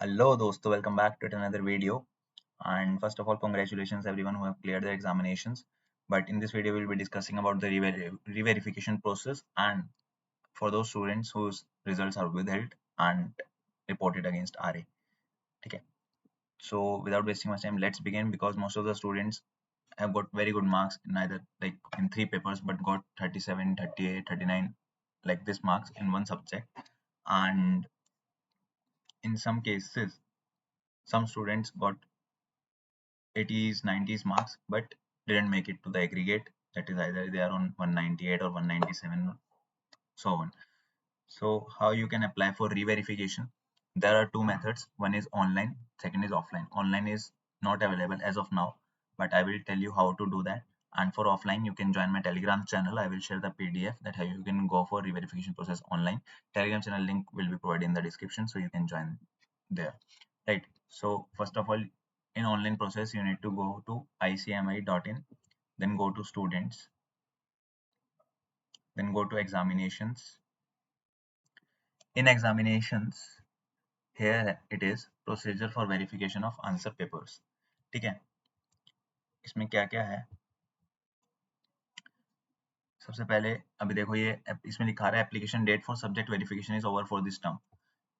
Hello दोस्तों, welcome back to another video. And first of all, congratulations everyone who have cleared their examinations. But in this video, we'll be discussing about the re-verification process and for those students whose results are withheld and reported against RA. Okay. So without wasting much time, let's begin because most of the students have got very good marks in either like in 3 papers, but got 37, 38, 39 like this marks in one subject. And in some cases, some students got 80s, 90s marks, but didn't make it to the aggregate. That is either they are on 198 or 197, so on. So how you can apply for re-verification? There are two methods. One is online, second is offline. Online is not available as of now, but I will tell you how to do that. And for offline, you can join my Telegram channel. I will share the PDF that how you can go for re-verification process online. Telegram channel link will be provided in the description, so you can join there. Right. So first of all, in online process, you need to go to icmi.in, then go to students, then go to examinations. In examinations, here it is procedure for verification of answer papers. ठीक है, इसमें क्या क्या है? सबसे पहले अभी देखो ये इसमें लिखा रहा है application date for subject verification is over for this term.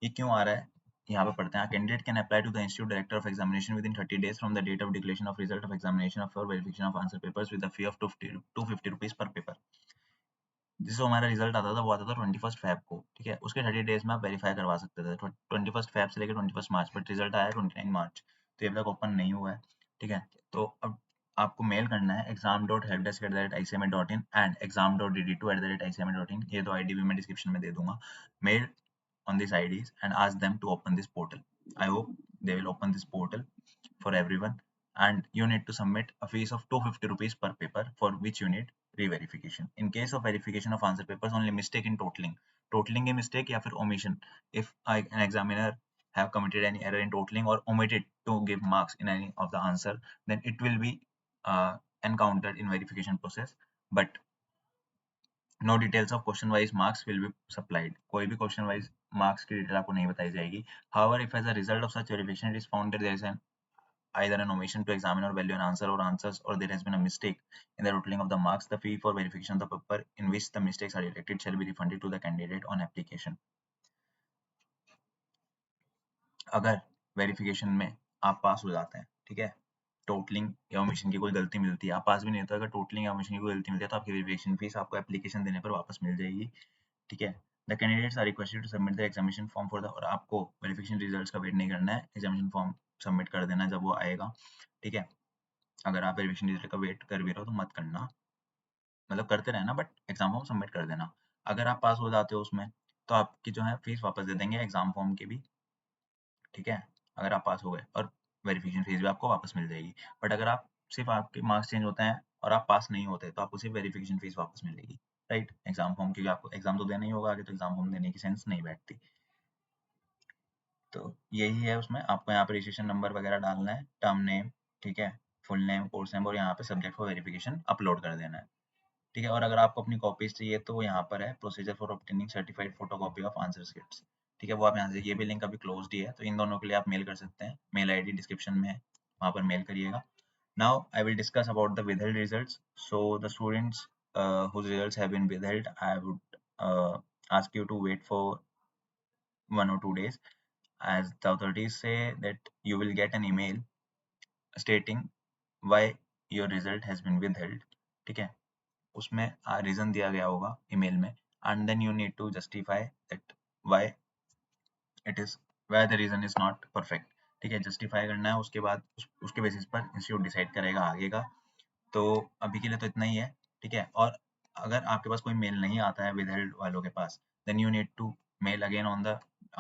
ये क्यों आ रहा है? यहाँ पे पढ़ते हैं. Candidate can apply to the institute director of examination within 30 days from the date of declaration of result of examination of for verification of answer papers with the fee of 250 rupees per paper. जिससे हमारा result आता था वो आता था 21 Feb को. ठीक है, उसके 30 डेज में आप वेरीफाई करवा सकते थे 21 फेब से लेकर 21 मार्च, बट रिजल्ट आया 29 मार्च, तो ये अभी तक ओपन नहीं हुआ है. ठीक है, तो अब आपको मेल करना है exam.helpdesk@icmi.in एंड exam.dd2@icmi.in. ये दो आईडी भी मैं डिस्क्रिप्शन में दे दूंगा. Mail on these IDs and ask them to open this portal. I hope they will open this portal for everyone, and you need to submit a fees of 250 rupees per paper for which you need re-verification. In case of verification of answer papers, only mistake in totaling a mistake या फिर omission, if an examiner have committed any error in totaling or omitted to give marks in any of the answer, then it will be encountered in verification process. But no details of question wise marks will be supplied. कोई भी question wise marks की detail आपको नहीं बताई जाएगी. However if as a result of such verification it is found that there is an either an omission to examine or value an answer or answers, or there has been a mistake in the totaling of the marks, the fee for verification of the paper in which the mistakes are detected shall be refunded to the candidate on application. अगर verification में आप पास हो जाते हैं, ठीक है, totalling या omission की कोई गलती मिलती है, आप पास भी नहीं होता, अगर टोटलिंग या ओमिशन की कोई गलती मिलती है तो आपकी वेरिफिकेशन फीस आपको एप्लीकेशन देने पर वापस मिल जाएगी. ठीक है, the candidates are requested to submit the examination form for the, और आपको वेरिफिकेशन रिजल्ट्स का वेट नहीं करना है, एग्जामिनेशन फॉर्म सबमिट कर देना जब वो आएगा. ठीक है, अगर आप वेरिफिकेशन रिजल्ट का वेट कर भी रहे हो तो मत करना, मतलब करते रहना, बट एग्जाम फॉर्म सबमिट कर देना. अगर आप पास हो जाते हो उसमें तो आपकी जो है फीस वापस दे देंगे एग्जाम फॉर्म की भी. ठीक है, अगर आप पास हो गए, और वेरिफिकेशन फीस भी आपको वापस मिल जाएगी. बट अगर आप सिर्फ आपके मार्क्स चेंज होते हैं और आप पास नहीं होते तो आपको सिर्फ वेरिफिकेशन फीस वापस मिलेगी. राइट, एग्जाम फॉर्म, क्योंकि आपको एग्जाम तो देना ही होगा आगे, तो एग्जाम फॉर्म देने की सेंस नहीं बैठती. तो यही है, उसमें आपको यहाँ पे रजिस्ट्रेशन नंबर वगैरह डालना है, टर्म नेम, ठीक है, फुल नेम, कोर्स नेम, और यहाँ पे सब्जेक्ट फॉर वेरिफिकेशन अपलोड कर देना है. ठीक है, और अगर आपको अपनी कॉपीज चाहिए तो यहाँ पर है procedure for obtaining certified photocopy of answer scripts. ठीक है, वो आप यहाँ से, ये भी लिंक अभी क्लोज्ड ही है, तो इन दोनों के लिए आप मेल कर सकते हैं. मेल आईडी डिस्क्रिप्शन में है, वहाँ पर मेल करिएगा. Now I will discuss about the withheld results. So the students whose results have been withheld, I would ask you to wait for 1 or 2 days, as the authorities say that you will get an email stating why your result has been withheld. ठीक है, उसमें reason दिया गया होगा email में, and then you need to justify that why it is, why the reason is not perfect. ठीक है, justify करना है, उसके बाद उसके बेसिस पर इंस्टीट्यूट डिसाइड करेगा आगे का. तो अभी के लिए तो इतना ही है. ठीक है, और अगर आपके पास कोई मेल नहीं आता है withheld वालों के पास, then you need to mail again on the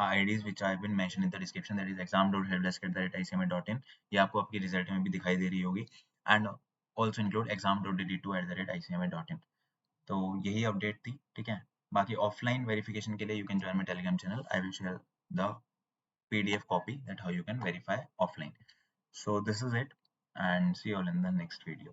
IDs which have been mentioned in the description, that is exam.helpdesk@icmi.in. ये आपको आपकी रिजल्ट में भी दिखाई दे रही होगी, एंड ऑल्सो इंक्लूड exam.dd2@icmi.in. तो यही अपडेट थी. ठीक है, बाकी ऑफलाइन वेरिफिकेशन के लिए you can join my Telegram channel. I will share the PDF copy that how you can verify offline. So this is it, and see you all in the next video.